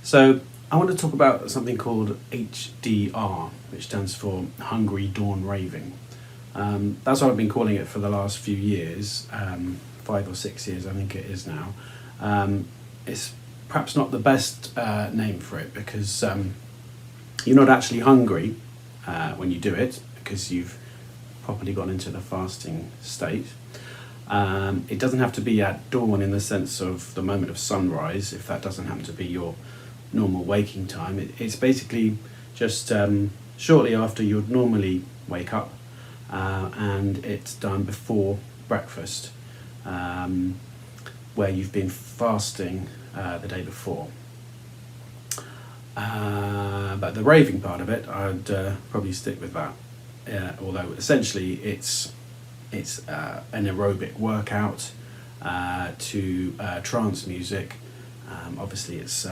So I want to talk about something called HDR, which stands for Hungry Dawn Raving. That's what I've been calling it for the last few years, 5 or 6 years I think it is now. It's perhaps not the best name for it because you're not actually hungry when you do it, because you've properly gone into the fasting state. It doesn't have to be at dawn in the sense of the moment of sunrise, if that doesn't happen to be your normal waking time. It's basically just shortly after you'd normally wake up, and it's done before breakfast, where you've been fasting the day before. But the raving part of it, I'd probably stick with that. Although essentially it's an aerobic workout to trance music. Obviously, it's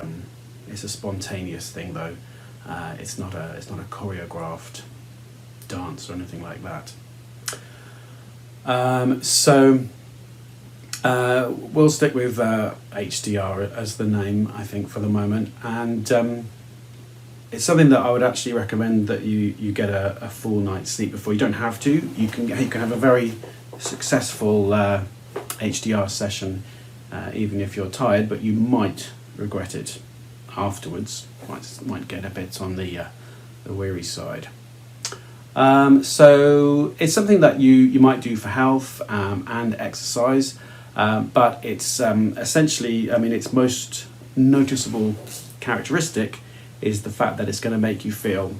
a spontaneous thing though. It's not a choreographed dance or anything like that. So we'll stick with HDR as the name, I think, for the moment, and it's something that I would actually recommend that you get a full night's sleep before. You don't have to. You can have a very successful HDR session even if you're tired, but you might regret it afterwards. Might get a bit on the weary side. So it's something that you might do for health and exercise, but it's essentially, I mean, its most noticeable characteristic is the fact that it's going to make you feel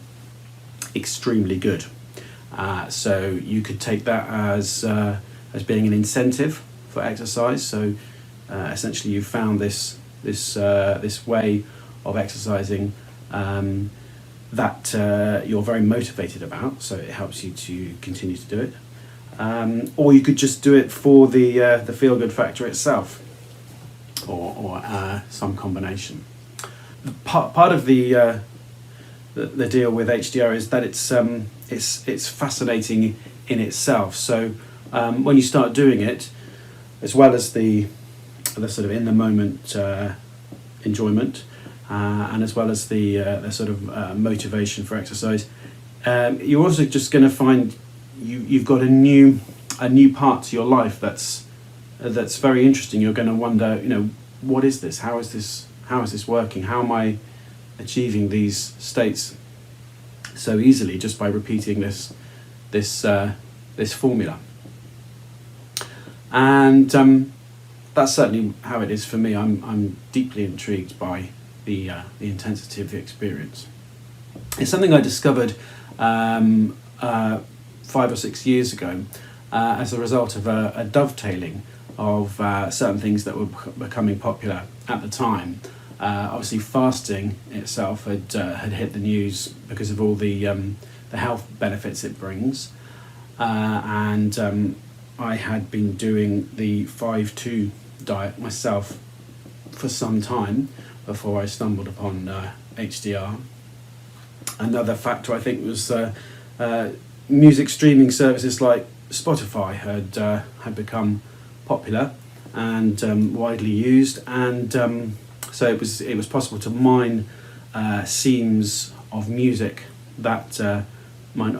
extremely good. So you could take that as being an incentive for exercise. So essentially, you found this way of exercising that you're very motivated about. So it helps you to continue to do it. Or you could just do it for the feel good factor itself, or some combination. Part of the deal with HDR is that it's fascinating in itself. So when you start doing it, as well as the sort of in the moment enjoyment, and as well as the sort of motivation for exercise, you're also just going to find you've got a new part to your life that's very interesting. You're going to wonder, what is this? How is this working? How am I achieving these states so easily just by repeating this formula? And that's certainly how it is for me. I'm deeply intrigued by the intensity of the experience. It's something I discovered 5 or 6 years ago as a result of a dovetailing of certain things that were becoming popular at the time. Obviously, fasting itself had hit the news because of all the health benefits it brings, and I had been doing the 5-2 diet myself for some time before I stumbled upon HDR. Another factor, I think, was music streaming services like Spotify had become popular and widely used, and so it was possible to mine seams of music that might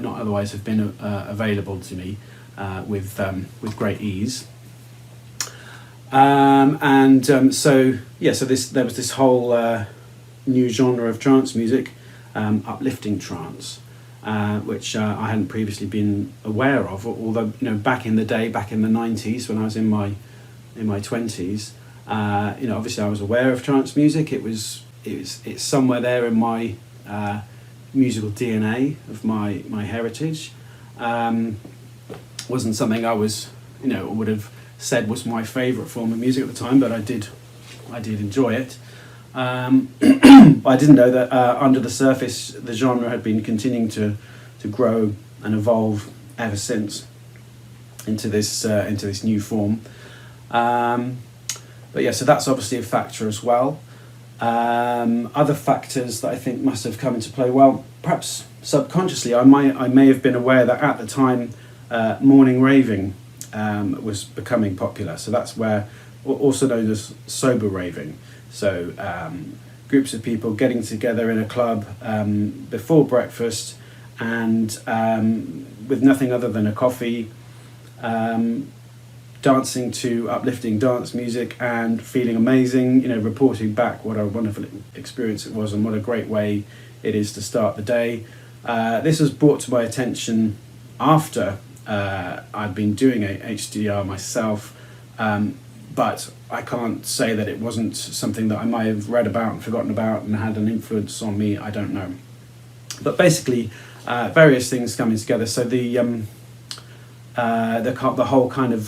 not otherwise have been available to me with great ease. So there was this whole new genre of trance music, uplifting trance, which I hadn't previously been aware of. Although back in the day, back in the 90s, when I was in my 20s, obviously I was aware of trance music. It's somewhere there in my musical DNA of my heritage. Wasn't something I was would have said was my favourite form of music at the time, but I did enjoy it. But I didn't know that under the surface the genre had been continuing to grow and evolve ever since into this new form. But yeah, so that's obviously a factor as well. Other factors that I think must have come into play, well, perhaps subconsciously, I may have been aware that at the time morning raving was becoming popular. So that's where, also known as sober raving. So groups of people getting together in a club before breakfast, and with nothing other than a coffee, dancing to uplifting dance music and feeling amazing, reporting back what a wonderful experience it was and what a great way it is to start the day. This was brought to my attention after I'd been doing a HDR myself, but I can't say that it wasn't something that I might have read about and forgotten about and had an influence on me. I don't know. But basically, various things coming together. So the whole kind of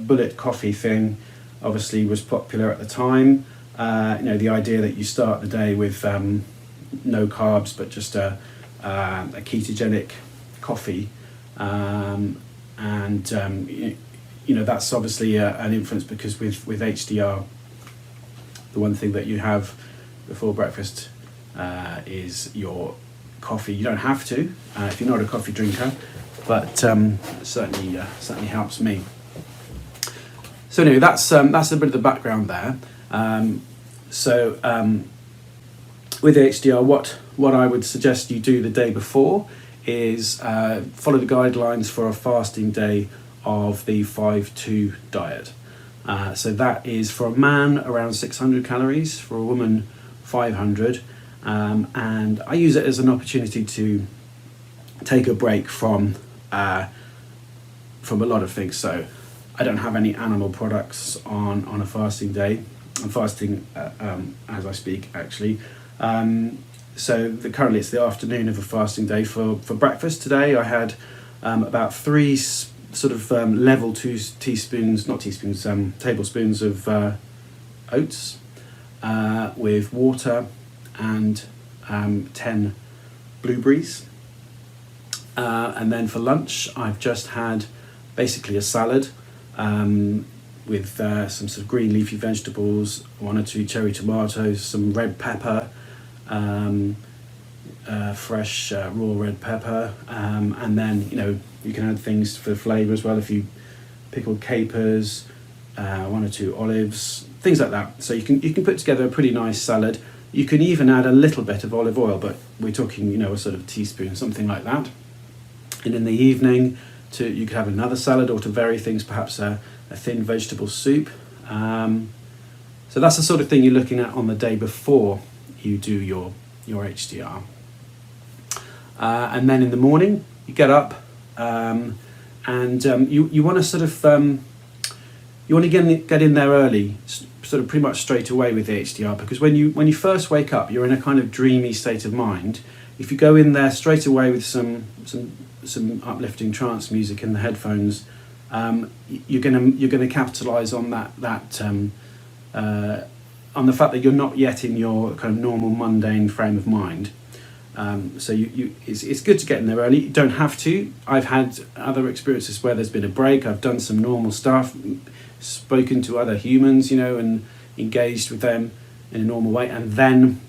bullet coffee thing obviously was popular at the time. The idea that you start the day with no carbs but just a ketogenic coffee, that's obviously an influence, because with HDR, the one thing that you have before breakfast is your coffee. You don't have to if you're not a coffee drinker, but certainly helps me. So anyway, that's a bit of the background there. With HDR, what I would suggest you do the day before is follow the guidelines for a fasting day of the 5-2 diet. So that is for a man around 600 calories, for a woman 500, and I use it as an opportunity to take a break from a lot of things. So I don't have any animal products on a fasting day. I'm fasting as I speak, actually. Currently it's the afternoon of a fasting day. For breakfast today, I had about 3 level 2 tablespoons of oats with water and 10 blueberries. And then for lunch, I've just had basically a salad with some sort of green leafy vegetables, 1 or 2 cherry tomatoes, some red pepper, fresh raw red pepper, and then you can add things for flavour as well. If you pickled capers, 1 or 2 olives, things like that. So you can put together a pretty nice salad. You can even add a little bit of olive oil, but we're talking a sort of teaspoon, something like that. And in the evening, you could have another salad, or to vary things, perhaps a thin vegetable soup. So that's the sort of thing you're looking at on the day before you do your HDR. And then in the morning, you get up and you want to sort of you want to get in there early, sort of pretty much straight away with the HDR, because when you first wake up, you're in a kind of dreamy state of mind. If you go in there straight away with some uplifting trance music in the headphones, you're gonna capitalise on that on the fact that you're not yet in your kind of normal mundane frame of mind. So it's good to get in there early. You don't have to. I've had other experiences where there's been a break. I've done some normal stuff, spoken to other humans, and engaged with them in a normal way, and then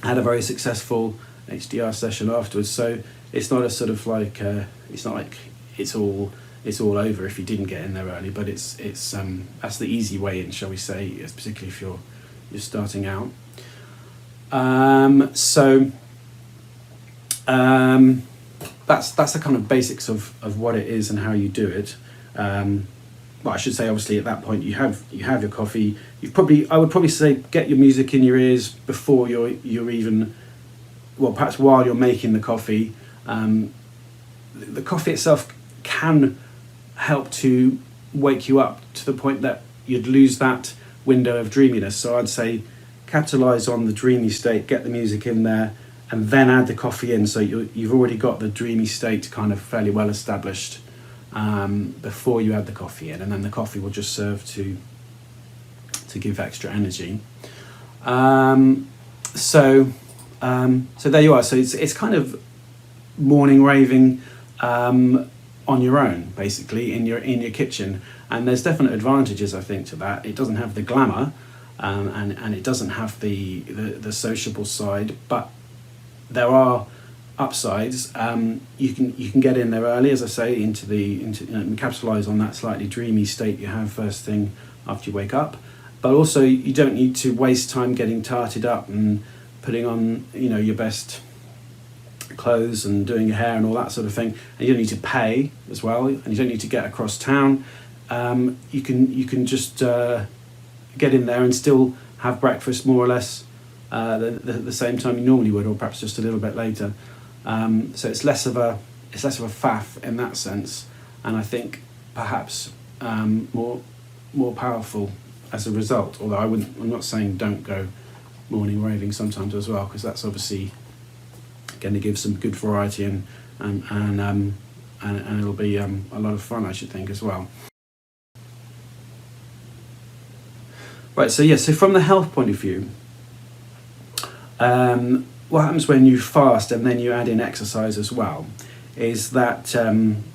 had a very successful HDR session afterwards. So it's not a sort of like it's not like it's all over if you didn't get in there early, but it's that's the easy way in, shall we say, particularly if you're starting out. That's the kind of basics of what it is and how you do it. Well, I should say, obviously, at that point you have your coffee. I would probably say get your music in your ears before you're even, well, perhaps while you're making the coffee. The coffee itself can help to wake you up to the point that you'd lose that window of dreaminess. So I'd say capitalise on the dreamy state, get the music in there, and then add the coffee in, so you've already got the dreamy state kind of fairly well established before you add the coffee in, and then the coffee will just serve to give extra energy. So there you are. So it's kind of morning raving on your own, basically, in your kitchen, and there's definite advantages, I think, to that. It doesn't have the glamour, and it doesn't have the sociable side, but there are upsides. You can get in there early, as I say, and capitalise on that slightly dreamy state you have first thing after you wake up, but also you don't need to waste time getting tarted up and putting on, you know, your best clothes and doing your hair and all that sort of thing. And you don't need to pay as well, and you don't need to get across town. You can just get in there and still have breakfast more or less the same time you normally would, or perhaps just a little bit later. So it's less of a faff in that sense, and I think perhaps more powerful as a result. Although I'm not saying don't go morning raving sometimes as well, because that's obviously going to give some good variety and it'll be a lot of fun, I should think, as well. Right, so from the health point of view, what happens when you fast and then you add in exercise as well is that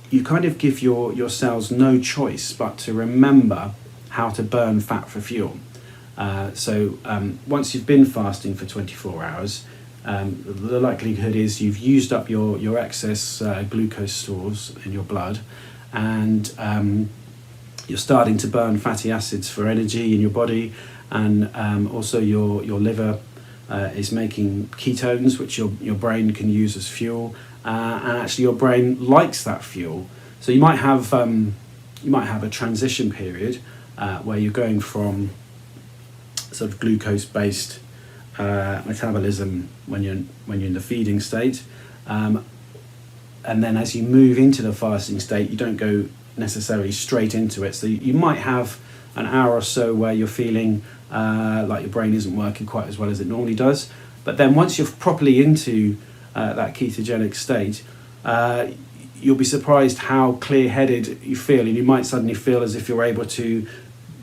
you kind of give your cells no choice but to remember how to burn fat for fuel. So once you've been fasting for 24 hours, the likelihood is you've used up your excess glucose stores in your blood, and you're starting to burn fatty acids for energy in your body, and also your liver is making ketones, which your brain can use as fuel, and actually your brain likes that fuel. So you might have a transition period where you're going from sort of glucose-based metabolism when you're in the feeding state, and then as you move into the fasting state, you don't go necessarily straight into it. So you might have an hour or so where you're feeling like your brain isn't working quite as well as it normally does. But then once you're properly into that ketogenic state, you'll be surprised how clear-headed you feel, and you might suddenly feel as if you're able to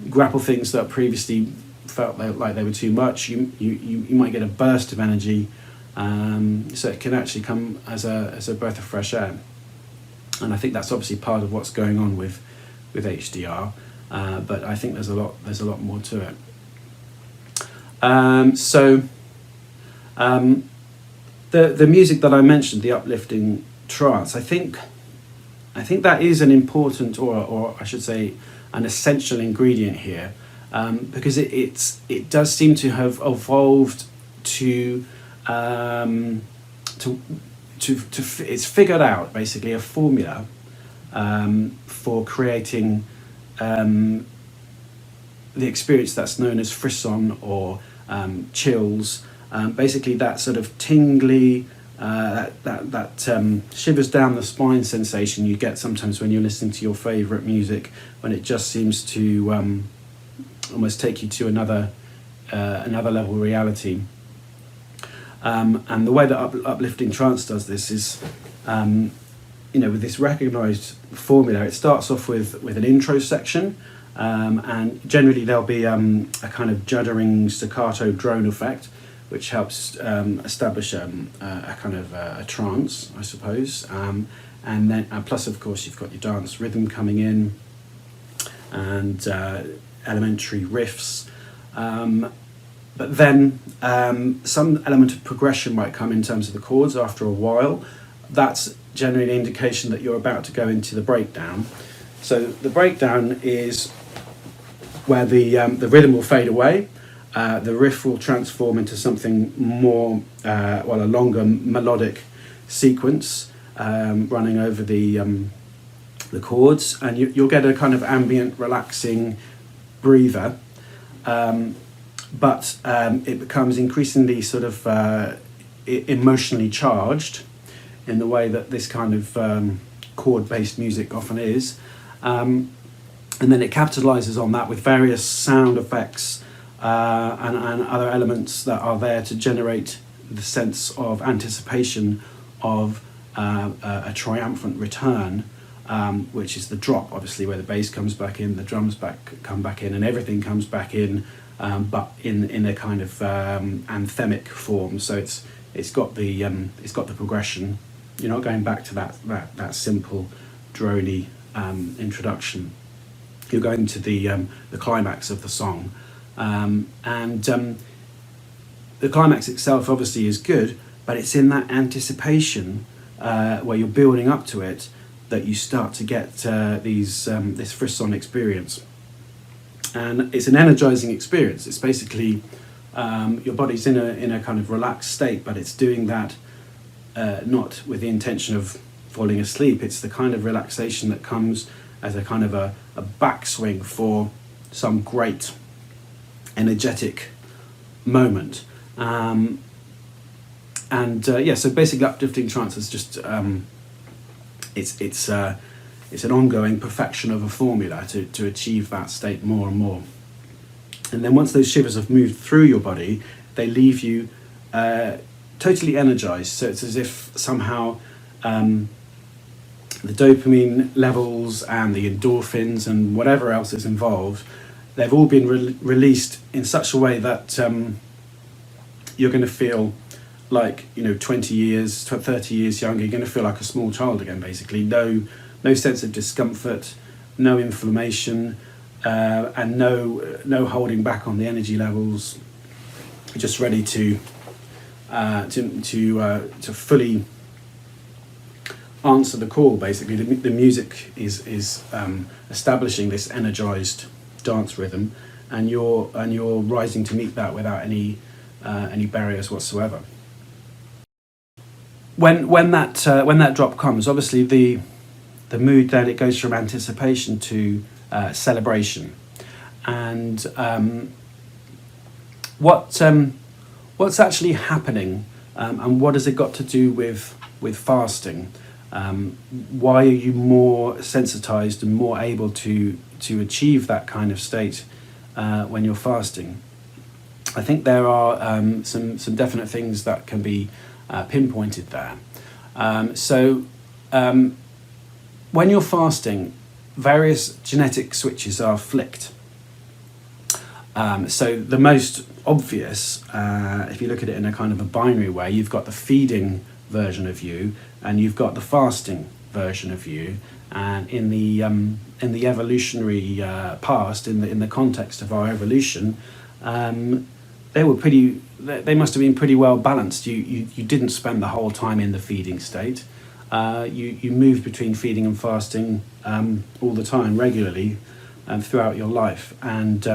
grapple things that previously felt like they were too much. You might get a burst of energy, so it can actually come as a breath of fresh air. And I think that's obviously part of what's going on with HDR, but I think there's a lot more to it. The music that I mentioned, the uplifting trance, I think that is an important, or I should say, an essential ingredient here, because it does seem to have evolved it's figured out basically a formula for creating the experience that's known as frisson or chills. Basically, that sort of tingly, that shivers down the spine sensation you get sometimes when you're listening to your favourite music, when it just seems to almost take you to another level of reality. And the way that uplifting trance does this is, with this recognised formula, it starts off with an intro section, and generally there'll be a kind of juddering staccato drone effect, which helps establish a kind of a trance, I suppose. And then plus, of course, you've got your dance rhythm coming in, and elementary riffs. But then some element of progression might come in terms of the chords after a while. That's generally an indication that you're about to go into the breakdown. So the breakdown is where the rhythm will fade away, the riff will transform into something more, a longer melodic sequence running over the chords, and you'll get a kind of ambient, relaxing breather. But it becomes increasingly sort of emotionally charged in the way that this kind of chord-based music often is. And then it capitalises on that with various sound effects and other elements that are there to generate the sense of anticipation of a triumphant return, which is the drop, obviously, where the bass comes back in, the drums come back in, and everything comes back in, but in a kind of anthemic form. So it's got the progression. You're not going back to that simple drony introduction. You're going to the climax of the song, and the climax itself obviously is good, but it's in that anticipation where you're building up to it that you start to get this frisson experience. and it's an energizing experience. It's basically your body's in a kind of relaxed state, but it's doing that not with the intention of falling asleep. It's the kind of relaxation that comes as a kind of a backswing for some great energetic moment. So basically uplifting trance is just it's an ongoing perfection of a formula to achieve that state more and more. And then once those shivers have moved through your body, they leave you totally energized. So it's as if somehow the dopamine levels and the endorphins and whatever else is involved, they've all been released in such a way that you're going to feel like 20 years, 30 years younger. You're going to feel like a small child again, basically. No sense of discomfort, no inflammation, and no holding back on the energy levels. Just ready to fully answer the call. Basically, the music is establishing this energized dance rhythm, and you're rising to meet that without any barriers whatsoever. When that drop comes, obviously the mood then, it goes from anticipation to celebration. And what's actually happening, and what has it got to do with fasting? Why are you more sensitized and more able to achieve that kind of state when you're fasting? I think there are some definite things that can be pinpointed there. When you're fasting, various genetic switches are flicked. So the most obvious, if you look at it in a kind of a binary way, you've got the feeding version of you, and you've got the fasting version of you. And in the evolutionary past, in the context of our evolution, they must have been pretty well balanced. You didn't spend the whole time in the feeding state. You moved between feeding and fasting all the time, regularly, throughout your life. And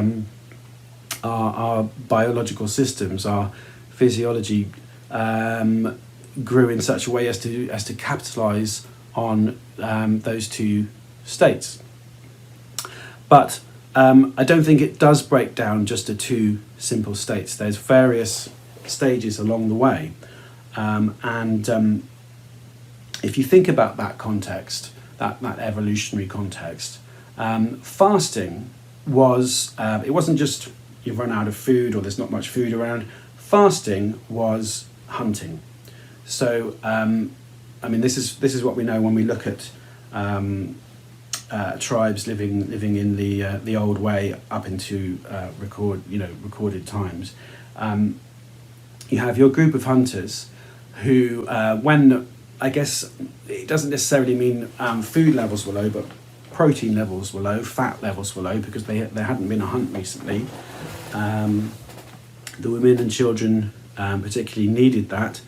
our biological systems, our physiology, grew in such a way as to capitalize on those two states. But I don't think it does break down just to two simple states. There's various stages along the way, and if you think about that context, that evolutionary context, fasting was, it wasn't just you've run out of food or there's not much food around. Fasting was hunting. So this is what we know when we look at tribes living in the old way up into recorded times. You have your group of hunters who, when, I guess it doesn't necessarily mean food levels were low, but protein levels were low, fat levels were low, because there hadn't been a hunt recently. The women and children particularly needed that,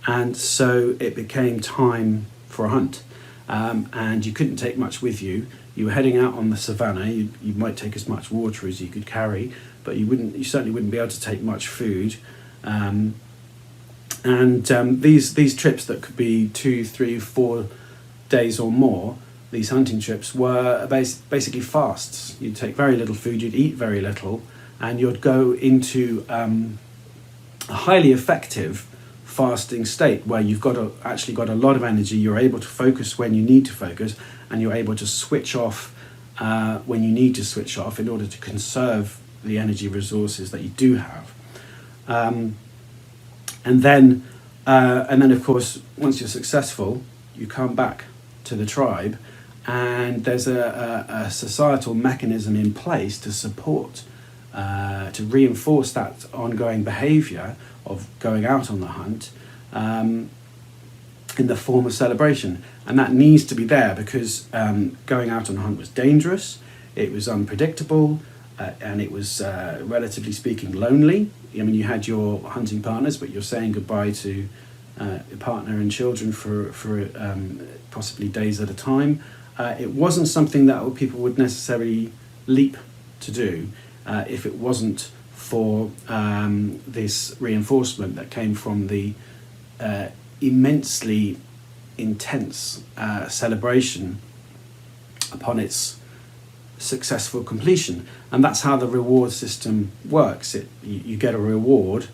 and so it became time for a hunt. And you couldn't take much with you. You were heading out on the savannah. You might take as much water as you could carry, but you certainly wouldn't be able to take much food. These trips that could be 2, 3, 4 days or more, these hunting trips were basically fasts. You'd take very little food, you'd eat very little, and you'd go into a highly effective fasting state where you've actually got a lot of energy. You're able to focus when you need to focus, and you're able to switch off when you need to switch off in order to conserve the energy resources that you do have. And then of course, once you're successful, you come back to the tribe, and there's a societal mechanism in place to support, to reinforce that ongoing behaviour of going out on the hunt in the form of celebration. And that needs to be there because going out on a hunt was dangerous, it was unpredictable, and it was, relatively speaking, lonely. I mean, you had your hunting partners, but you're saying goodbye to your partner and children for possibly days at a time. It wasn't something that people would necessarily leap to do. if it wasn't for this reinforcement that came from the immensely intense celebration upon its successful completion. And that's how the reward system works. You get a reward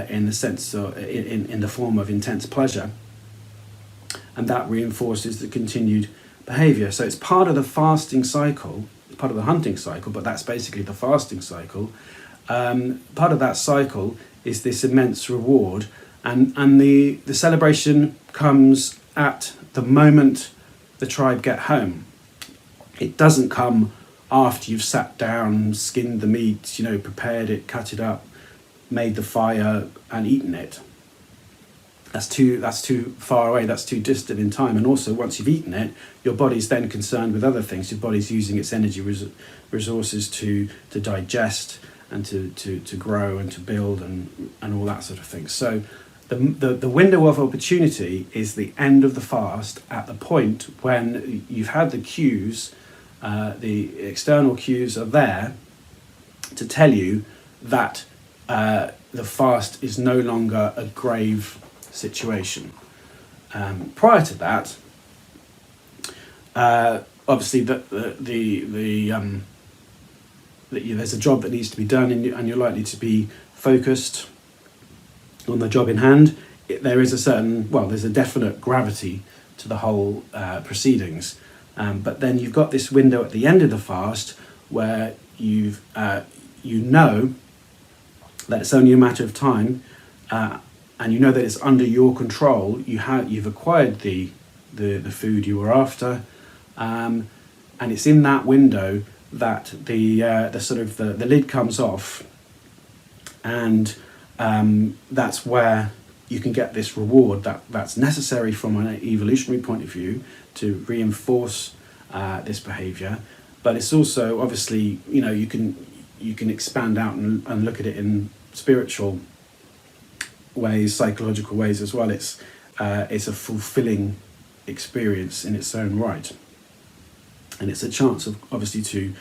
in the sense of, in the form of intense pleasure, and that reinforces the continued behavior. So it's part of the fasting cycle, it's part of the hunting cycle, but that's basically the fasting cycle. Part of that cycle is this immense reward, and the celebration comes at the moment the tribe get home. It doesn't come after you've sat down, skinned the meat, prepared it, cut it up, made the fire, and eaten it. That's too far away, that's too distant in time. And also, once you've eaten it, your body's then concerned with other things. Your body's using its energy resources to digest and to grow and to build and all that sort of thing. So the window of opportunity is the end of the fast, at the point when you've had the cues, the external cues are there to tell you that the fast is no longer a grave situation. Prior to that, obviously there's a job that needs to be done, and you're likely to be focused on the job in hand. There's a definite gravity to the whole proceedings. But then you've got this window at the end of the fast where you know that it's only a matter of time, and you know that it's under your control. You've acquired the food you were after, and it's in that window that the lid comes off, and that's where you can get this reward that's necessary from an evolutionary point of view to reinforce this behavior. But it's also, obviously, you can expand out and look at it in spiritual ways, psychological ways as well. It's a fulfilling experience in its own right, and it's a chance of, obviously, to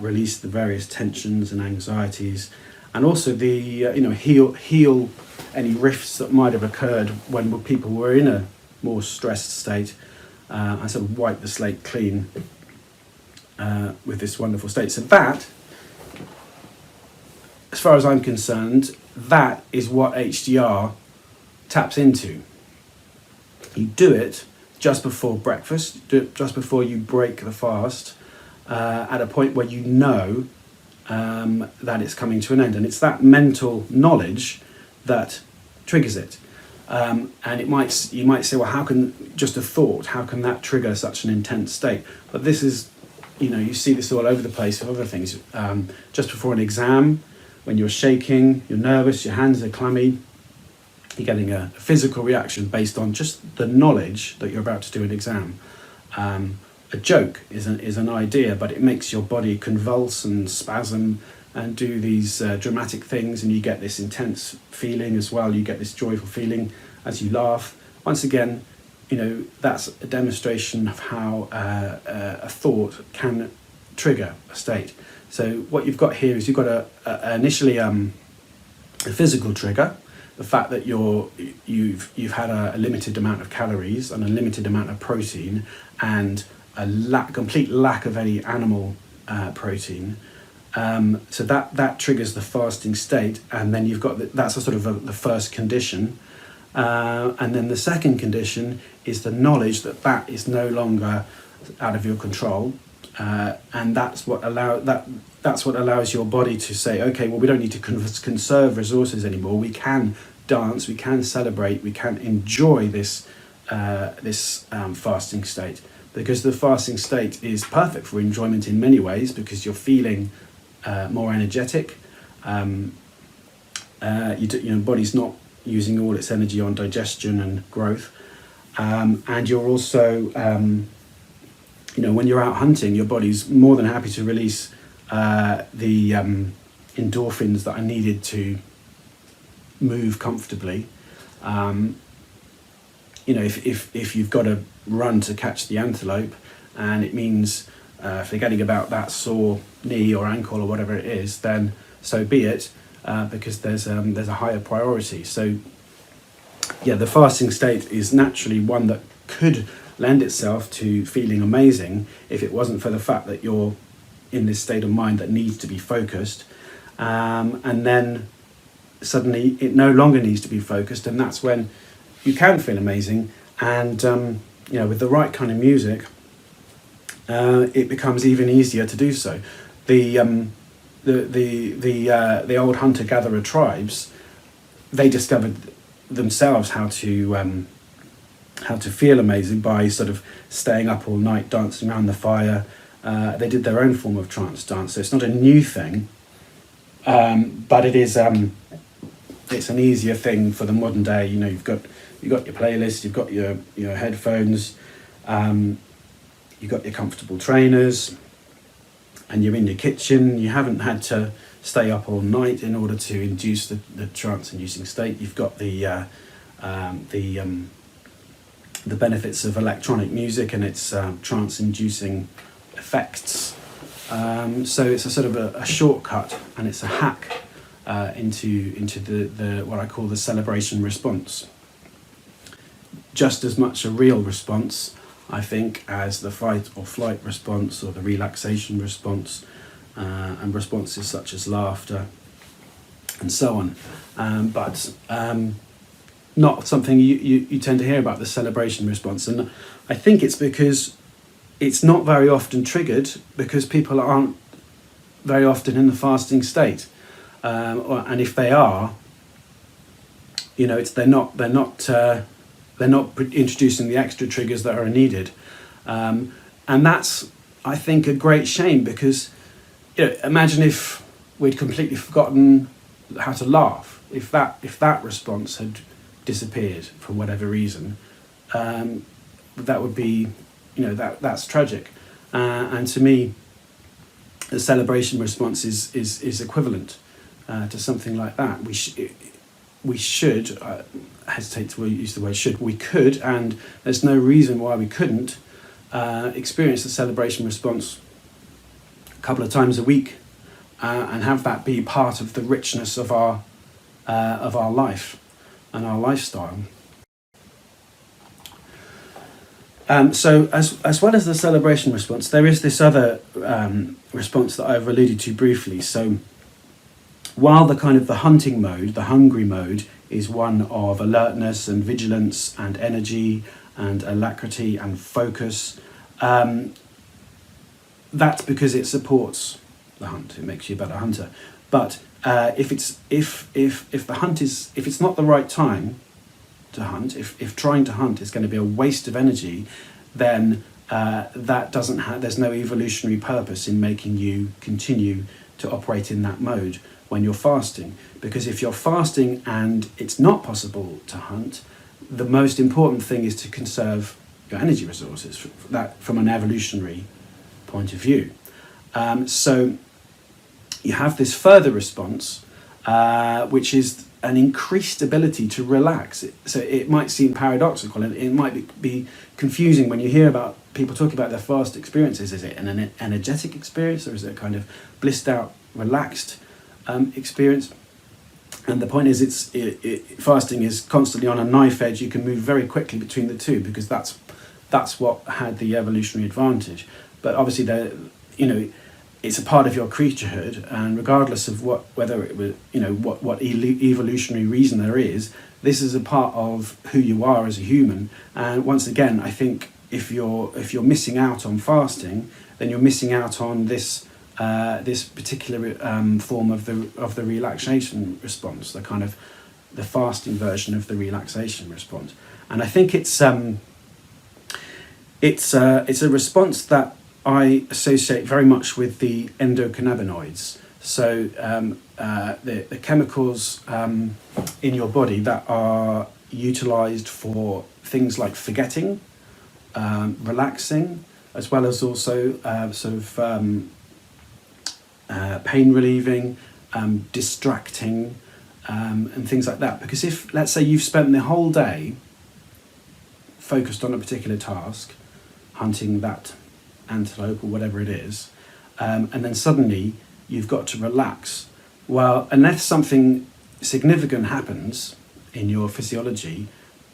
release the various tensions and anxieties, and also the heal any rifts that might have occurred when people were in a more stressed state, and sort of wipe the slate clean with this wonderful state. So that, as far as I'm concerned, that is what HDR taps into. You do it just before breakfast, do it just before you break the fast, at a point where you know that it's coming to an end. And it's that mental knowledge that triggers it. And you might say, well, how can just a thought, how can that trigger such an intense state? But this is, you see this all over the place with other things. Just before an exam, when you're shaking, you're nervous, your hands are clammy, you're getting a physical reaction based on just the knowledge that you're about to do an exam. A joke is an idea, but it makes your body convulse and spasm and do these dramatic things, and you get this intense feeling as well. You get this joyful feeling as you laugh. Once again, that's a demonstration of how a thought can trigger a state. So what you've got here is you've got initially a physical trigger, the fact that you've had a limited amount of calories and a limited amount of protein, and a complete lack of any animal protein. So that triggers the fasting state, and then you've got that's a sort of the first condition, and then the second condition is the knowledge that is no longer out of your control, and that's what allows your body to say, okay, well, we don't need to conserve resources anymore. We can dance, we can celebrate, we can enjoy this fasting state, because the fasting state is perfect for enjoyment in many ways, because you're feeling more energetic. Your body's not using all its energy on digestion and growth, and you're also, when you're out hunting, your body's more than happy to release the endorphins that are needed to move comfortably. If you've got to run to catch the antelope, and it means forgetting about that sore knee or ankle or whatever it is, then so be it, because there's a higher priority. So yeah, the fasting state is naturally one that could lend itself to feeling amazing if it wasn't for the fact that you're in this state of mind that needs to be focused, and then suddenly it no longer needs to be focused, and that's when you can feel amazing. And with the right kind of music, it becomes even easier to do so. The old hunter-gatherer tribes, they discovered themselves how to feel amazing by sort of staying up all night, dancing around the fire. They did their own form of trance dance, so it's not a new thing, but it is. It's an easier thing for the modern day. You've got your playlist, you've got your headphones, you've got your comfortable trainers, and you're in your kitchen. You haven't had to stay up all night in order to induce the trance-inducing state. You've got the benefits of electronic music and its trance-inducing effects. So it's a sort of a shortcut, and it's a hack into the what I call the celebration response. Just as much a real response, I think, as the fight or flight response or the relaxation response, and responses such as laughter and so on. But not something you tend to hear about, the celebration response. And I think it's because it's not very often triggered, because people aren't very often in the fasting state. And if they are, they're not introducing the extra triggers that are needed, and that's, I think, a great shame, because imagine if we'd completely forgotten how to laugh, if that response had disappeared for whatever reason. That would be, that's tragic, and to me, the celebration response is equivalent to something like that. We should, hesitate to use the word should, we could, and there's no reason why we couldn't, experience the celebration response a couple of times a week, and have that be part of the richness of our life and our lifestyle. So as well as the celebration response, there is this other response that I've alluded to briefly. So while the kind of the hunting mode, the hungry mode, is one of alertness and vigilance and energy and alacrity and focus, that's because it supports the hunt. It makes you a better hunter. But if the hunt is, if it's not the right time to hunt, if trying to hunt is going to be a waste of energy, then that doesn't have, there's no evolutionary purpose in making you continue to operate in that mode when you're fasting. Because if you're fasting and it's not possible to hunt, the most important thing is to conserve your energy resources, from an evolutionary point of view. So you have this further response, which is an increased ability to relax. So it might seem paradoxical, and it might be confusing when you hear about people talking about their fast experiences. Is it an energetic experience, or is it a kind of blissed out, relaxed experience? And the point is, fasting is constantly on a knife edge. You can move very quickly between the two, because that's what had the evolutionary advantage. But obviously, it's a part of your creaturehood, and regardless of whether it was, what evolutionary reason there is, this is a part of who you are as a human. And once again, I think if you're missing out on fasting, then you're missing out on this particular form of the relaxation response, the kind of the fasting version of the relaxation response. And I think it's a response that I associate very much with the endocannabinoids. So the chemicals in your body that are utilized for things like forgetting, relaxing, as well as also pain relieving, distracting, and things like that. Because if, let's say, you've spent the whole day focused on a particular task, hunting that antelope or whatever it is, and then suddenly you've got to relax. Well, unless something significant happens in your physiology,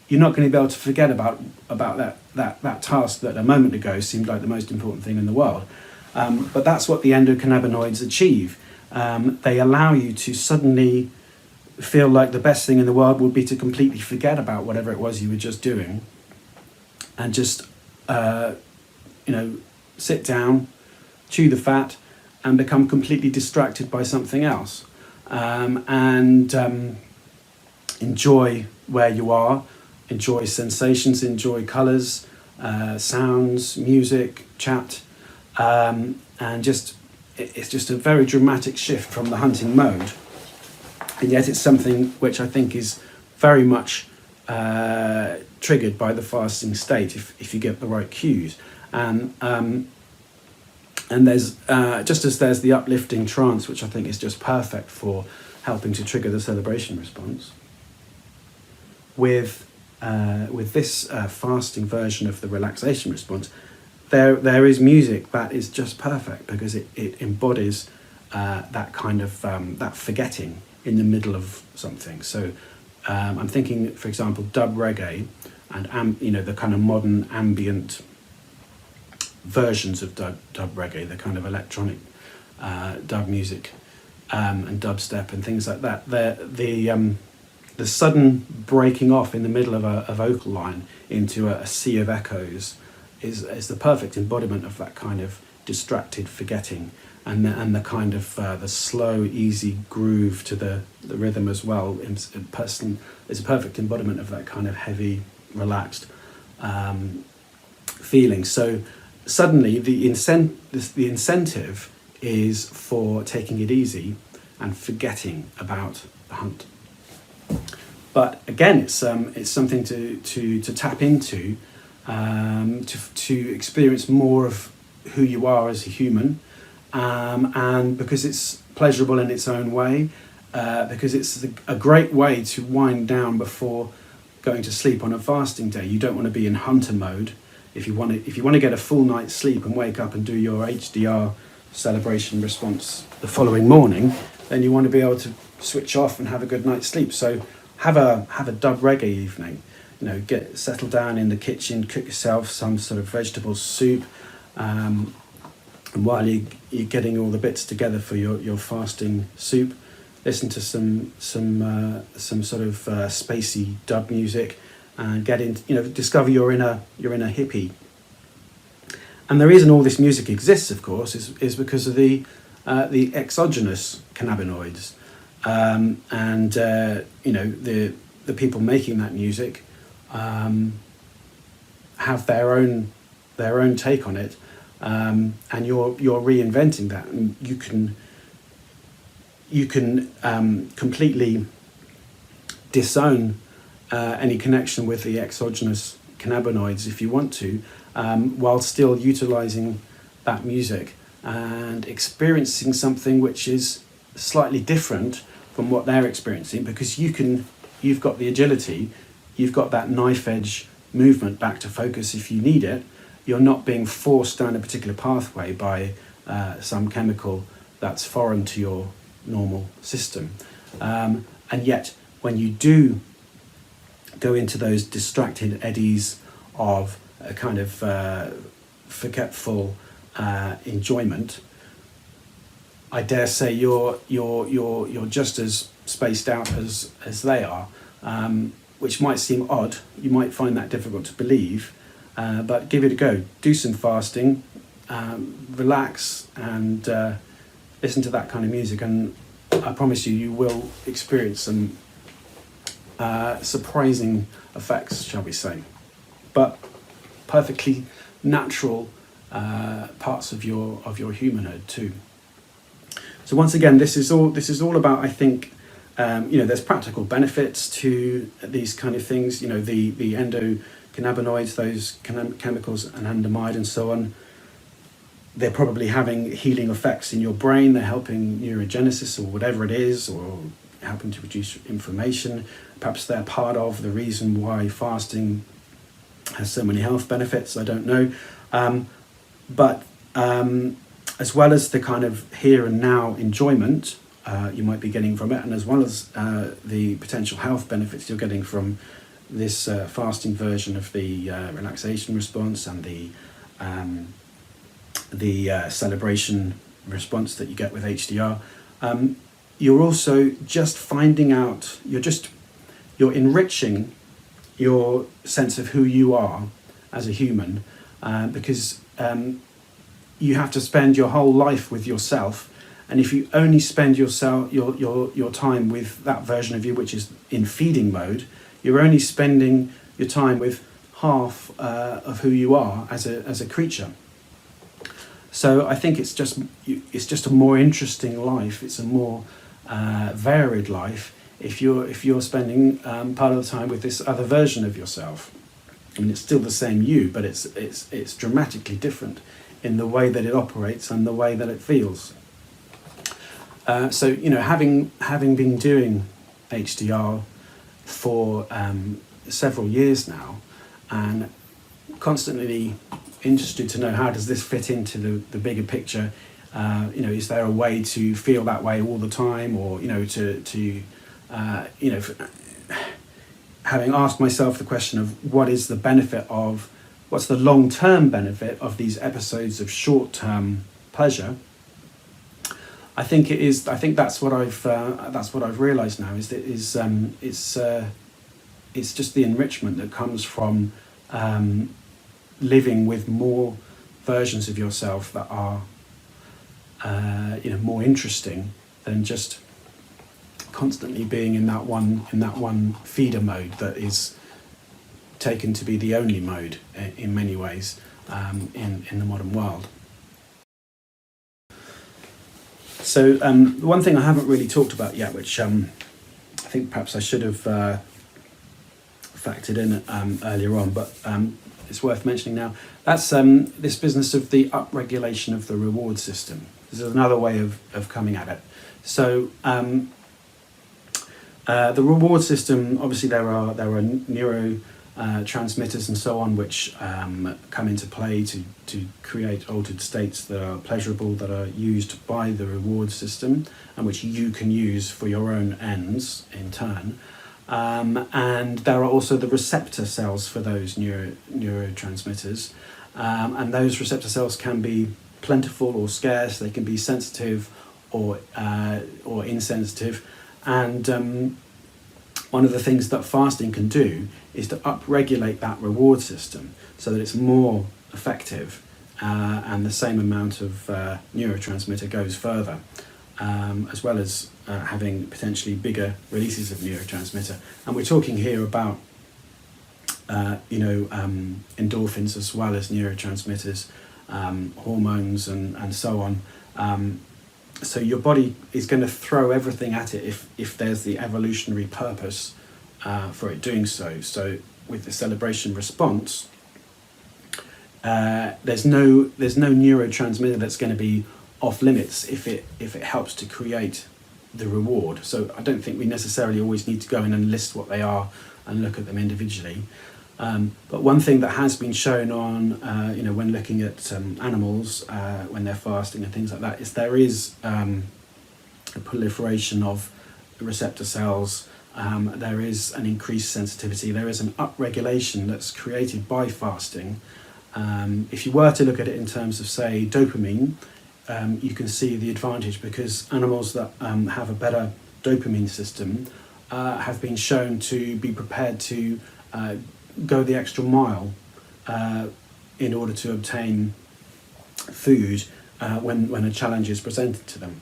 you're not going to be able to forget about that task that a moment ago seemed like the most important thing in the world. But that's what the endocannabinoids achieve. They allow you to suddenly feel like the best thing in the world would be to completely forget about whatever it was you were just doing, and just sit down, chew the fat, and become completely distracted by something else, and enjoy where you are, enjoy sensations, enjoy colours, sounds, music, chat, and it's just a very dramatic shift from the hunting mode. And yet it's something which I think is very much triggered by the fasting state if you get the right cues. And there's just as there's the uplifting trance, which I think is just perfect for helping to trigger the celebration response. With this fasting version of the relaxation response, there is music that is just perfect because it embodies that kind of that forgetting in the middle of something. So I'm thinking, for example, dub reggae and the kind of modern ambient versions of dub reggae, the kind of electronic dub music and dubstep and things like that. The sudden breaking off in the middle of a vocal line into a sea of echoes is the perfect embodiment of that kind of distracted forgetting, and the kind of the slow, easy groove to the rhythm as well. In person is a perfect embodiment of that kind of heavy, relaxed feeling. So suddenly the incentive is for taking it easy and forgetting about the hunt. But again, it's something to tap into, to experience more of who you are as a human, and because it's pleasurable in its own way, because it's a great way to wind down before going to sleep on a fasting day. You don't want to be in hunter mode. If you want to get a full night's sleep and wake up and do your HDR celebration response the following morning, then you want to be able to switch off and have a good night's sleep. So have a dub reggae evening. Get settled down in the kitchen, cook yourself some sort of vegetable soup, and while you're getting all the bits together for your fasting soup, listen to some sort of spacey dub music, and discover you're in a hippie. And the reason all this music exists, of course, is because of the exogenous cannabinoids, and the people making that music have their own take on it, and you're reinventing that, and you can completely disown any connection with the exogenous cannabinoids if you want to, while still utilizing that music and experiencing something which is slightly different from what they're experiencing, because you've got the agility, you've got that knife edge movement back to focus if you need it. You're not being forced down a particular pathway by some chemical that's foreign to your normal system. And yet, when you do go into those distracted eddies of a kind of forgetful enjoyment, I dare say you're just as spaced out as they are, which might seem odd. You might find that difficult to believe, but give it a go. Do some fasting, relax, and listen to that kind of music, and I promise you will experience some surprising effects, shall we say, but perfectly natural parts of your humanhood too. So once again, this is all about, I think, there's practical benefits to these kind of things. The endocannabinoids, those chemicals, anandamide and so on, they're probably having healing effects in your brain. They're helping neurogenesis or whatever it is, or helping to reduce inflammation. Perhaps they're part of the reason why fasting has so many health benefits. I don't know. But as well as the kind of here and now enjoyment you might be getting from it, and as well as the potential health benefits you're getting from this fasting version of the relaxation response and the celebration response that you get with HDR, you're also just finding out, you're enriching your sense of who you are as a human, because you have to spend your whole life with yourself, and if you only spend your time with that version of you which is in feeding mode, you're only spending your time with half of who you are as a creature. So I think it's just a more interesting life. It's a more varied life if you're spending part of the time with this other version of yourself. I mean, it's still the same you, but it's dramatically different in the way that it operates and the way that it feels. So you know, having been doing HDR for several years now, and constantly interested to know how does this fit into the bigger picture. You know, is there a way to feel that way all the time, or you know, having asked myself the question of what's the long-term benefit of these episodes of short-term pleasure. I think that's what I've realised now, is that it's just the enrichment that comes from living with more versions of yourself that are more interesting than just constantly being in that one feeder mode that is taken to be the only mode in many ways in the modern world. So one thing I haven't really talked about yet, which I think perhaps I should have factored in earlier on, but it's worth mentioning now, that's this business of the upregulation of the reward system. This is another way of coming at it. So the reward system, obviously there are neurotransmitters and so on which come into play to create altered states that are pleasurable, that are used by the reward system and which you can use for your own ends in turn. And there are also the receptor cells for those neurotransmitters, and those receptor cells can be plentiful or scarce. They can be sensitive or insensitive, and one of the things that fasting can do is to upregulate that reward system so that it's more effective, and the same amount of neurotransmitter goes further, as well as having potentially bigger releases of neurotransmitter. And we're talking here about endorphins as well as neurotransmitters, hormones and so on. So your body is going to throw everything at it if there's the evolutionary purpose for it doing so. So with the celebration response, there's no neurotransmitter that's going to be off limits if it helps to create the reward. So I don't think we necessarily always need to go in and list what they are and look at them individually. But one thing that has been shown on, when looking at animals when they're fasting and things like that, is there is a proliferation of receptor cells. There is an increased sensitivity. There is an upregulation that's created by fasting. If you were to look at it in terms of, say, dopamine, you can see the advantage, because animals that have a better dopamine system have been shown to be prepared to go the extra mile in order to obtain food when a challenge is presented to them.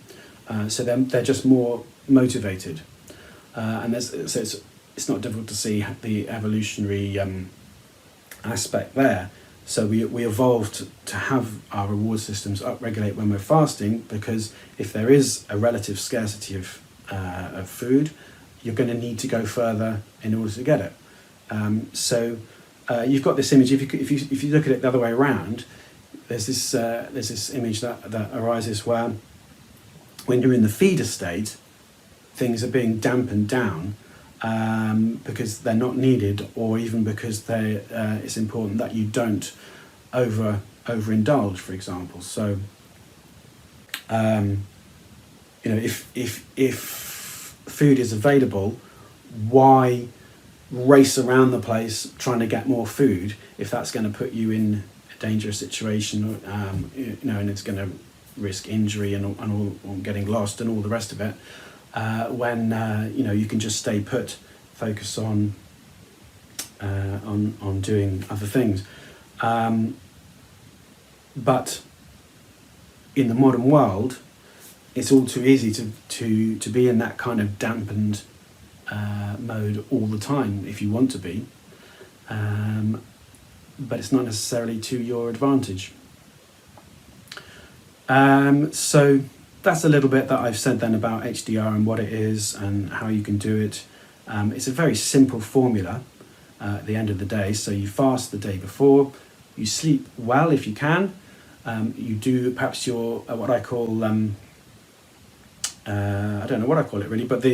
So they're just more motivated, and so it's not difficult to see the evolutionary aspect there. So we evolved to have our reward systems upregulate when we're fasting, because if there is a relative scarcity of food, you're going to need to go further in order to get it. So you've got this image. If you look at it the other way around, there's this image that arises where, when you're in the feeder state, things are being dampened down because they're not needed, or even because it's important that you don't over overindulge, for example. So, if food is available, why race around the place trying to get more food if that's going to put you in a dangerous situation, and it's going to risk injury and all, or getting lost and all the rest of it, when you can just stay put, focus on doing other things. But in the modern world, it's all too easy to be in that kind of dampened mode all the time if you want to be, but it's not necessarily to your advantage. So that's a little bit that I've said then about HDR and what it is and how you can do it. It's a very simple formula at the end of the day. So you fast the day before, you sleep well if you can, you do perhaps your what I call I don't know what I call it really, but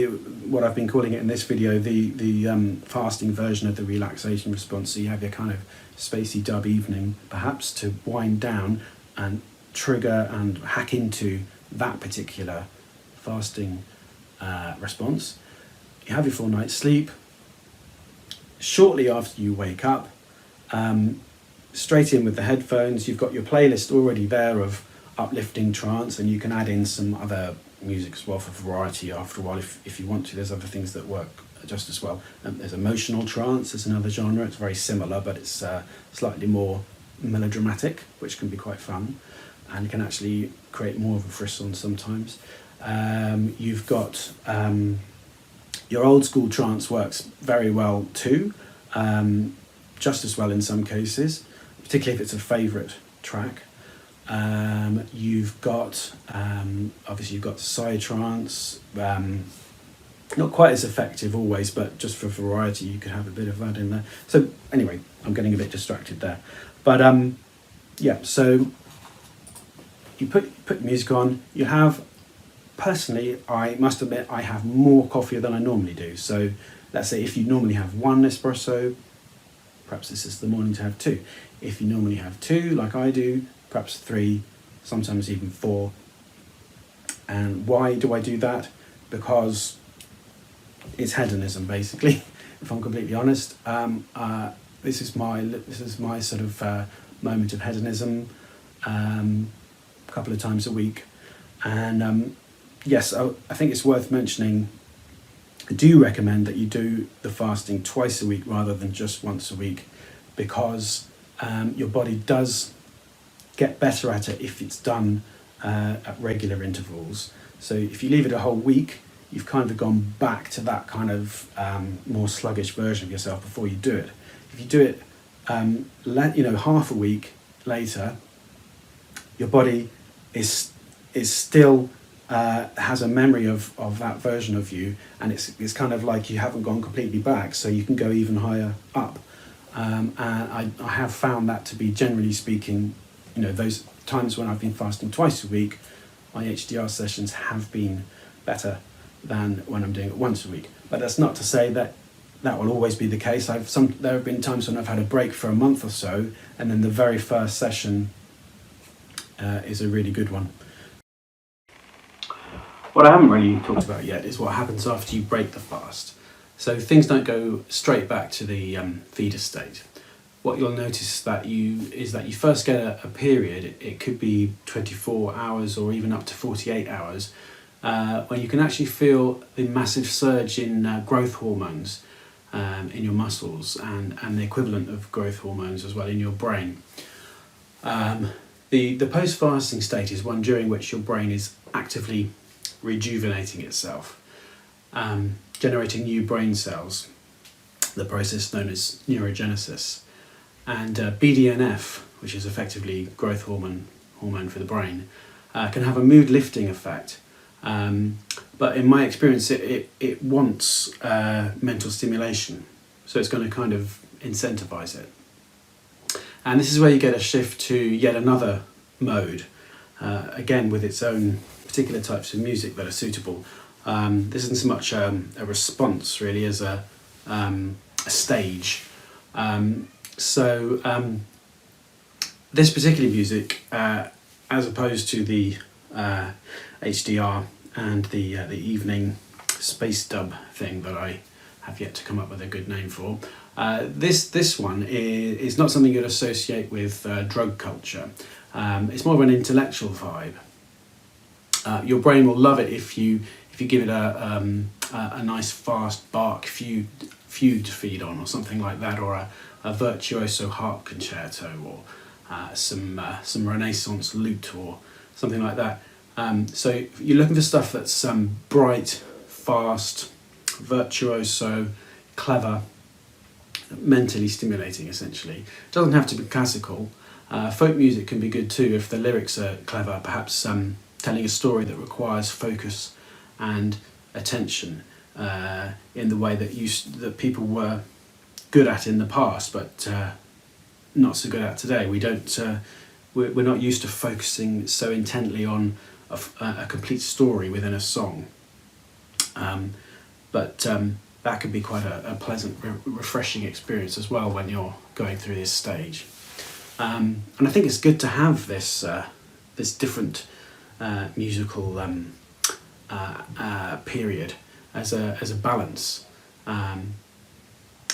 what I've been calling it in this video, the fasting version of the relaxation response. So you have your kind of spacey dub evening, perhaps, to wind down and trigger and hack into that particular fasting response. You have your full night's sleep. Shortly after you wake up, straight in with the headphones, you've got your playlist already there of Uplifting Trance, and you can add in some other music as well for variety after a while if you want to. There's other things that work just as well. There's emotional trance, there's another genre. It's very similar, but it's slightly more melodramatic, which can be quite fun and can actually create more of a frisson sometimes. You've got your old school trance works very well too, just as well in some cases, particularly if it's a favourite track. You've got obviously you've got psytrance, not quite as effective always, but just for variety you could have a bit of that in there. So anyway, I'm getting a bit distracted there, but yeah, so you put music on. You have, personally, I must admit, I have more coffee than I normally do. So let's say if you normally have one espresso, perhaps this is the morning to have two. If you normally have two, like I do, perhaps three, sometimes even four. And why do I do that? Because it's hedonism, basically. If I'm completely honest, this is my sort of moment of hedonism, a couple of times a week. And yes, I think it's worth mentioning. I do recommend that you do the fasting twice a week rather than just once a week, because your body does get better at it if it's done at regular intervals. So if you leave it a whole week, you've kind of gone back to that kind of more sluggish version of yourself before you do it. If you do it, half a week later, your body is still has a memory of that version of you, and it's kind of like you haven't gone completely back, so you can go even higher up. And I have found that to be, generally speaking, those times when I've been fasting twice a week, my HDR sessions have been better than when I'm doing it once a week. But that's not to say that will always be the case. There have been times when I've had a break for a month or so, and then the very first session is a really good one. What I haven't really talked about yet is what happens after you break the fast. So things don't go straight back to the feeder state. What you'll notice is that you first get a period, it could be 24 hours or even up to 48 hours, when you can actually feel the massive surge in growth hormones in your muscles and the equivalent of growth hormones as well in your brain. The post-fasting state is one during which your brain is actively rejuvenating itself, generating new brain cells, the process known as neurogenesis. And BDNF, which is effectively growth hormone for the brain, can have a mood lifting effect. But in my experience, it wants mental stimulation, so it's going to kind of incentivize it. And this is where you get a shift to yet another mode, again with its own particular types of music that are suitable. This isn't so much a response really as a stage. So this particular music, as opposed to the HDR and the evening space dub thing that I have yet to come up with a good name for, this one is not something you'd associate with drug culture. It's more of an intellectual vibe. Your brain will love it if you give it a nice fast Bach fugue to feed on, or something like that, or a virtuoso harp concerto, or some Renaissance lute, or something like that. So if you're looking for stuff that's bright, fast, virtuoso, clever, mentally stimulating, essentially. It doesn't have to be classical. Folk music can be good too if the lyrics are clever, perhaps telling a story that requires focus and attention in the way that people were good at in the past, but not so good at today. We're not used to focusing so intently on a complete story within a song. But that could be quite a pleasant, refreshing experience as well when you're going through this stage. And I think it's good to have this different musical period as a balance.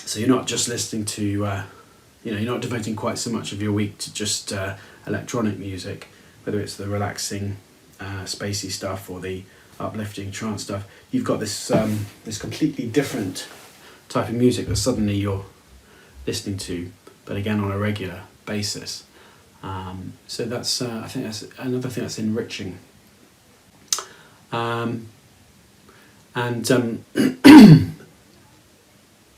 So you're not just listening to, you're not devoting quite so much of your week to just electronic music, whether it's the relaxing, spacey stuff or the uplifting trance stuff. You've got this completely different type of music that suddenly you're listening to, but again on a regular basis. So that's I think that's another thing that's enriching. And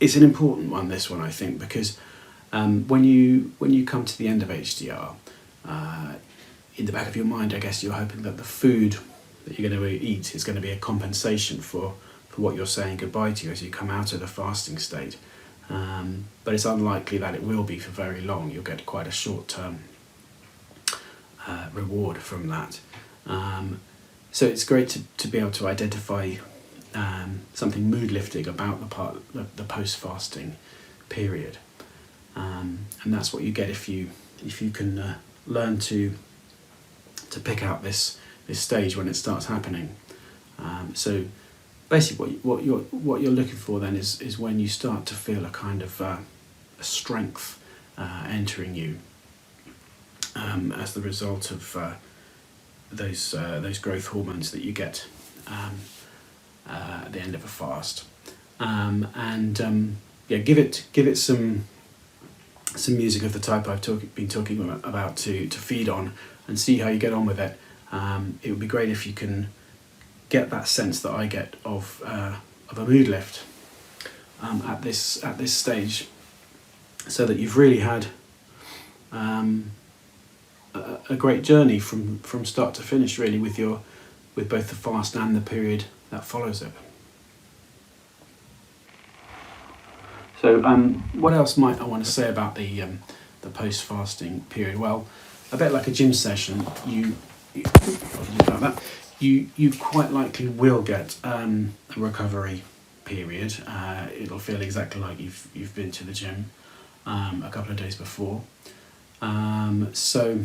it's an important one, this one, I think, because when you come to the end of HDR, in the back of your mind, I guess you're hoping that the food that you're going to eat is going to be a compensation for what you're saying goodbye to as you come out of the fasting state. But it's unlikely that it will be for very long. You'll get quite a short-term reward from that. So it's great to be able to identify something mood-lifting about the post-fasting period. And that's what you get if you can learn to pick out this stage when it starts happening. So basically what you're looking for then is when you start to feel a kind of a strength entering you as the result of those growth hormones that you get at the end of a fast. Give it some music of the type I've been talking about to feed on, and see how you get on with it. It would be great if you can get that sense that I get of a mood lift at this stage, so that you've really had a great journey from start to finish, really, with both the fast and the period that follows it. So what else might I want to say about the post-fasting period? Well, a bit like a gym session, you quite likely will get a recovery period. It'll feel exactly like you've been to the gym a couple of days before. So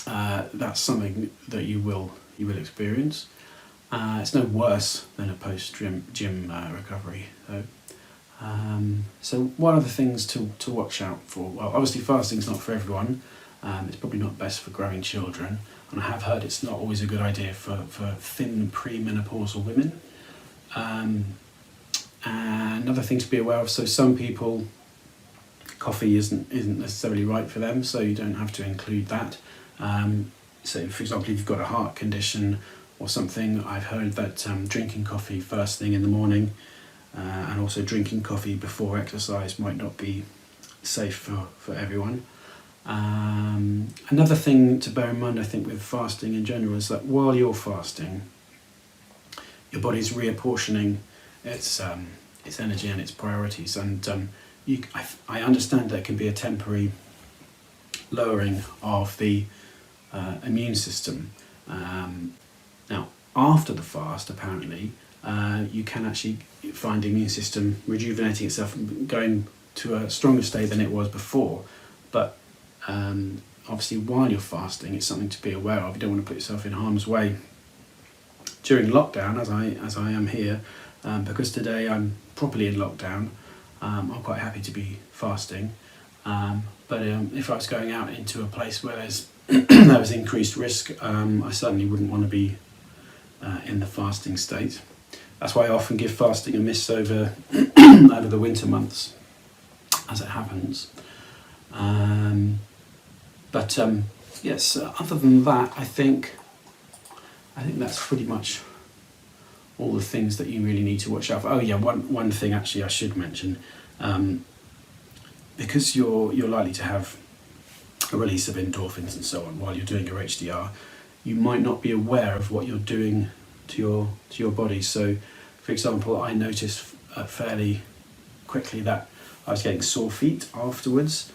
that's something that you will experience. It's no worse than a post-gym recovery, though. So one of the things to watch out for, well, obviously fasting's not for everyone. It's probably not best for growing children, and I have heard it's not always a good idea for thin premenopausal women. And another thing to be aware of, so some people, coffee isn't necessarily right for them, so you don't have to include that. So for example, if you've got a heart condition or something, I've heard that drinking coffee first thing in the morning and also drinking coffee before exercise might not be safe for everyone. Another thing to bear in mind, I think, with fasting in general, is that while you're fasting, your body's reapportioning its energy and its priorities, and I understand there can be a temporary lowering of the immune system. Now, after the fast, apparently, you can actually find the immune system rejuvenating itself and going to a stronger state than it was before. But obviously while you're fasting, it's something to be aware of. You don't want to put yourself in harm's way during lockdown, as I am here, because today I'm properly in lockdown. I'm quite happy to be fasting, but if I was going out into a place where there was increased risk, I certainly wouldn't want to be in the fasting state. That's why I often give fasting a miss over over the winter months, as it happens. But yes, other than that, I think that's pretty much all the things that you really need to watch out for. Oh yeah, one thing actually I should mention, because you're likely to have a release of endorphins and so on while you're doing your HDR, you might not be aware of what you're doing to your body. So, for example, I noticed fairly quickly that I was getting sore feet afterwards,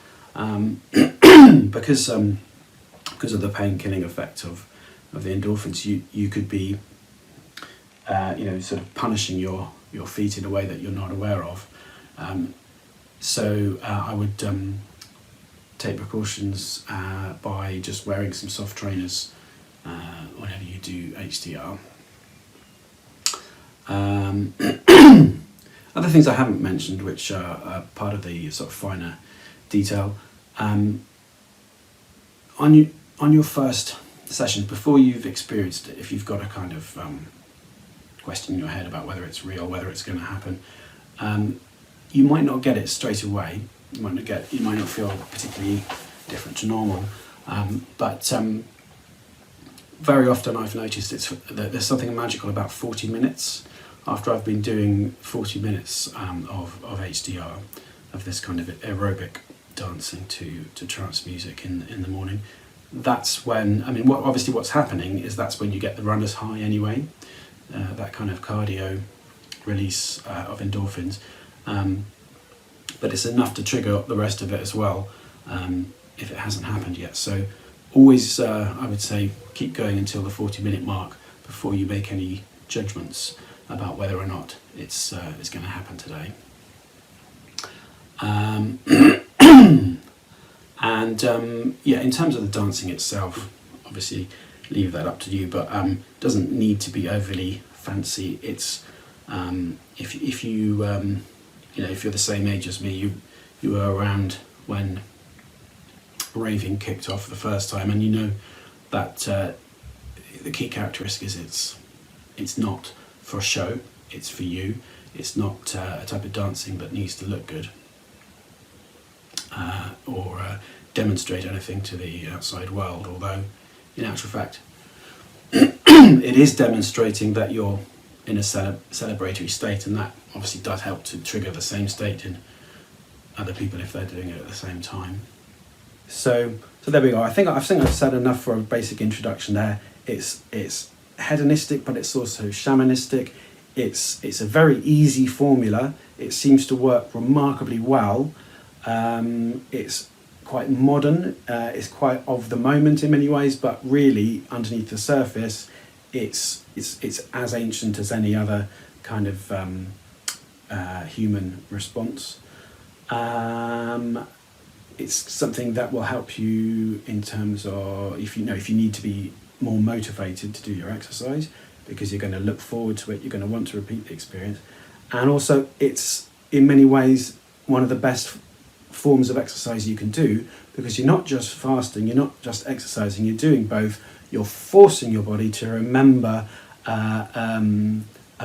because of the pain-killing effect of the endorphins. You could be sort of punishing your feet in a way that you're not aware of. So I would take precautions by just wearing some soft trainers whenever you do HDR. Other things I haven't mentioned, which are part of the sort of finer detail, on your first sessions, before you've experienced it, if you've got a kind of question in your head about whether it's real, whether it's going to happen, you might not get it straight away. You might not feel particularly different to normal, but very often I've noticed that there's something magical about 40 minutes after I've been doing 40 minutes of HDR, of this kind of aerobic dancing to trance music in the morning. That's when, what's happening is that's when you get the runner's high anyway, that kind of cardio release of endorphins, but it's enough to trigger the rest of it as well, if it hasn't happened yet. So always, I would say, keep going until the 40-minute mark before you make any judgments about whether or not it's going to happen today. In terms of the dancing itself, obviously leave that up to you, but doesn't need to be overly fancy. It's if you're the same age as me, you were around when Raving kicked off the first time, and you know that the key characteristic is it's not for show, it's for you. It's not a type of dancing that needs to look good or demonstrate anything to the outside world, although in actual fact it is demonstrating that you're in a celebratory state, and that obviously does help to trigger the same state in other people if they're doing it at the same time. So there we go. I think I've said enough for a basic introduction there. It's hedonistic, but it's also shamanistic. It's a very easy formula. It seems to work remarkably well. It's quite modern. It's quite of the moment in many ways, but really underneath the surface, it's as ancient as any other kind of human response. It's something that will help you in terms of if you need to be more motivated to do your exercise, because you're going to look forward to it, you're going to want to repeat the experience, and also it's in many ways one of the best forms of exercise you can do, because you're not just fasting, you're not just exercising, you're doing both. You're forcing your body to remember a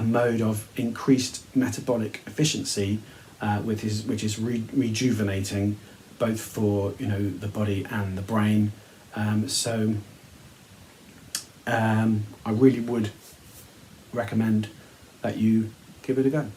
mode of increased metabolic efficiency, which is rejuvenating both for the body and the brain. I really would recommend that you give it a go.